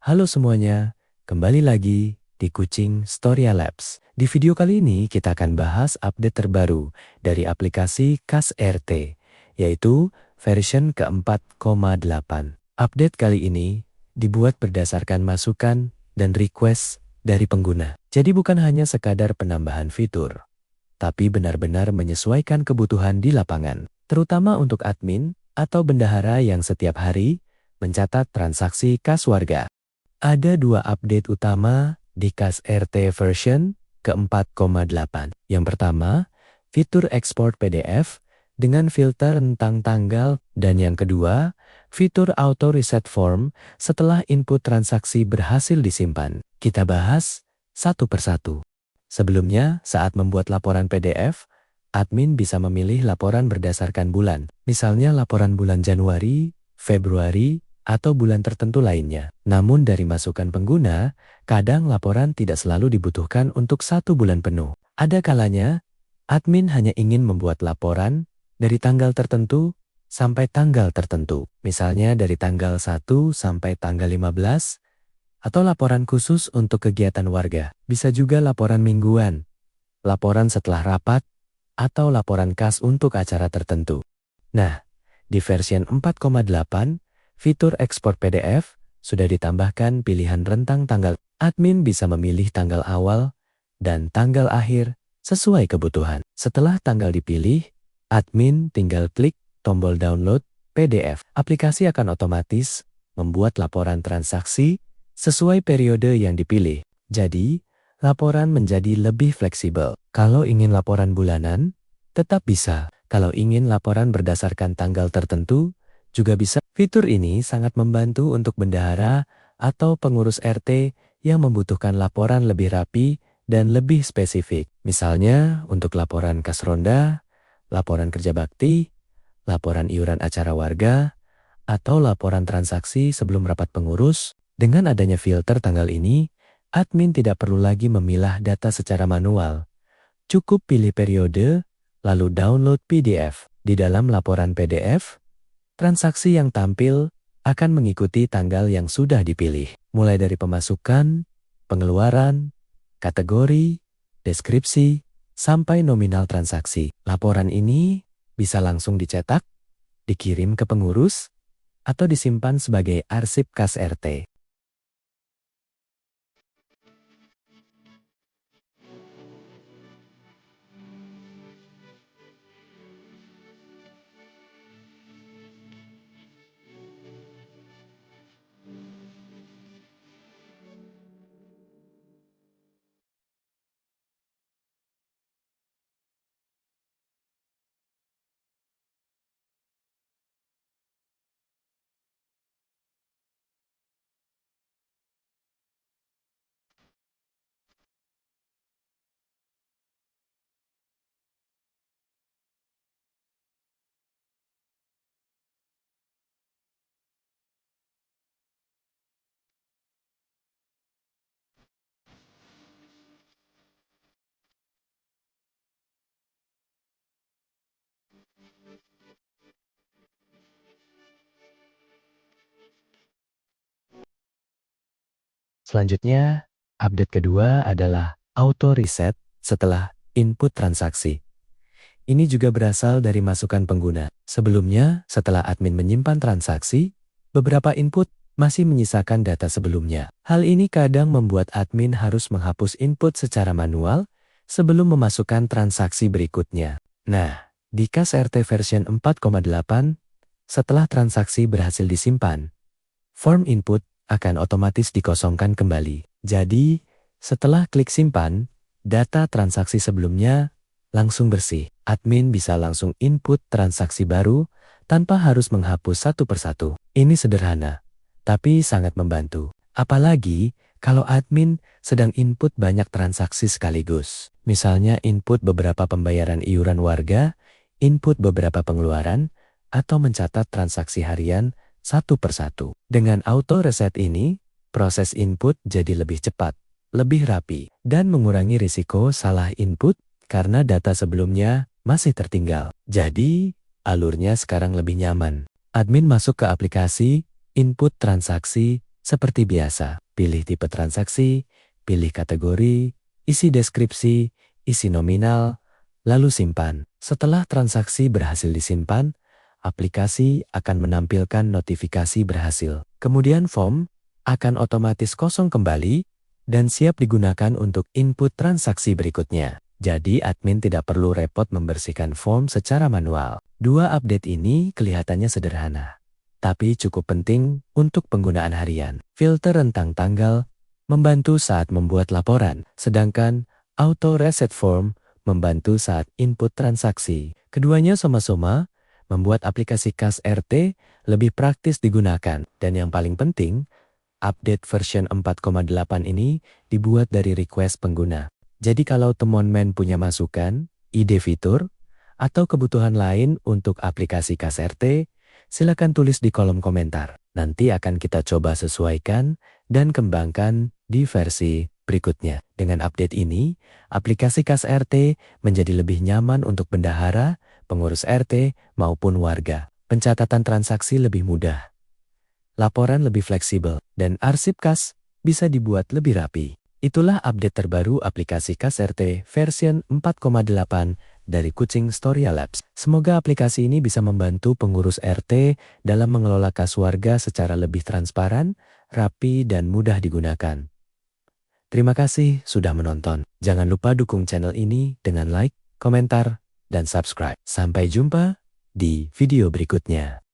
Halo semuanya, kembali lagi di Kucing Storia Labs. Di video kali ini kita akan bahas update terbaru dari aplikasi Kas RT, yaitu version ke-4,8. Update kali ini dibuat berdasarkan masukan dan request dari pengguna. Jadi bukan hanya sekadar penambahan fitur, tapi benar-benar menyesuaikan kebutuhan di lapangan, terutama untuk admin atau bendahara yang setiap hari mencatat transaksi kas warga. Ada dua update utama di Kas RT version ke-4,8. Yang pertama, fitur ekspor PDF dengan filter tentang tanggal, dan yang kedua, fitur auto reset form setelah input transaksi berhasil disimpan. Kita bahas satu persatu. Sebelumnya, saat membuat laporan PDF, admin bisa memilih laporan berdasarkan bulan, misalnya laporan bulan Januari, Februari, atau bulan tertentu lainnya. Namun dari masukan pengguna, kadang laporan tidak selalu dibutuhkan untuk satu bulan penuh. Ada kalanya, admin hanya ingin membuat laporan dari tanggal tertentu sampai tanggal tertentu. Misalnya dari tanggal 1 sampai tanggal 15, atau laporan khusus untuk kegiatan warga. Bisa juga laporan mingguan, laporan setelah rapat, atau laporan kas untuk acara tertentu. Nah, di versi 4,8, fitur ekspor PDF sudah ditambahkan pilihan rentang tanggal. Admin bisa memilih tanggal awal dan tanggal akhir sesuai kebutuhan. Setelah tanggal dipilih, admin tinggal klik tombol download PDF. Aplikasi akan otomatis membuat laporan transaksi sesuai periode yang dipilih. Jadi, laporan menjadi lebih fleksibel. Kalau ingin laporan bulanan, tetap bisa. Kalau ingin laporan berdasarkan tanggal tertentu, juga bisa. Fitur ini sangat membantu untuk bendahara atau pengurus RT yang membutuhkan laporan lebih rapi dan lebih spesifik. Misalnya untuk laporan kas ronda, laporan kerja bakti, laporan iuran acara warga, atau laporan transaksi sebelum rapat pengurus. Dengan adanya filter tanggal ini, admin tidak perlu lagi memilah data secara manual. Cukup pilih periode, lalu download PDF. Di dalam laporan PDF, transaksi yang tampil akan mengikuti tanggal yang sudah dipilih, mulai dari pemasukan, pengeluaran, kategori, deskripsi, sampai nominal transaksi. Laporan ini bisa langsung dicetak, dikirim ke pengurus, atau disimpan sebagai arsip Kas RT. Selanjutnya, update kedua adalah auto reset setelah input transaksi. Ini juga berasal dari masukan pengguna. Sebelumnya, setelah admin menyimpan transaksi, beberapa input masih menyisakan data sebelumnya. Hal ini kadang membuat admin harus menghapus input secara manual sebelum memasukkan transaksi berikutnya. Nah, di Kas RT version 4,8, setelah transaksi berhasil disimpan, form input akan otomatis dikosongkan kembali. Jadi, setelah klik simpan, data transaksi sebelumnya langsung bersih. Admin bisa langsung input transaksi baru tanpa harus menghapus satu persatu. Ini sederhana, tapi sangat membantu. Apalagi kalau admin sedang input banyak transaksi sekaligus. Misalnya input beberapa pembayaran iuran warga, input beberapa pengeluaran, atau mencatat transaksi harian satu persatu. Dengan auto reset ini, proses input jadi lebih cepat, lebih rapi, dan mengurangi risiko salah input karena data sebelumnya masih tertinggal. Jadi, alurnya sekarang lebih nyaman. Admin masuk ke aplikasi, input transaksi, Seperti biasa, pilih tipe transaksi, pilih kategori, isi deskripsi, isi nominal, lalu simpan. Setelah transaksi berhasil disimpan, aplikasi akan menampilkan notifikasi berhasil. Kemudian form akan otomatis kosong kembali dan siap digunakan untuk input transaksi berikutnya. Jadi admin tidak perlu repot membersihkan form secara manual. Dua update ini kelihatannya sederhana, tapi cukup penting untuk penggunaan harian. Filter rentang tanggal membantu saat membuat laporan, sedangkan auto reset form membantu saat input transaksi. Keduanya sama-sama membuat aplikasi Kas RT lebih praktis digunakan. Dan yang paling penting, update version 4,8 ini dibuat dari request pengguna. Jadi kalau teman-teman punya masukan, ide fitur, atau kebutuhan lain untuk aplikasi Kas RT, silakan tulis di kolom komentar. Nanti akan kita coba sesuaikan dan kembangkan di versi berikutnya. Dengan update ini, aplikasi Kas RT menjadi lebih nyaman untuk bendahara, pengurus RT, maupun warga. Pencatatan transaksi lebih mudah, laporan lebih fleksibel, dan arsip kas bisa dibuat lebih rapi. Itulah update terbaru aplikasi Kas RT version 4,8 dari Kucing Storia Labs. Semoga aplikasi ini bisa membantu pengurus RT dalam mengelola kas warga secara lebih transparan, rapi, dan mudah digunakan. Terima kasih sudah menonton. Jangan lupa dukung channel ini dengan like, komentar, dan subscribe. Sampai jumpa di video berikutnya.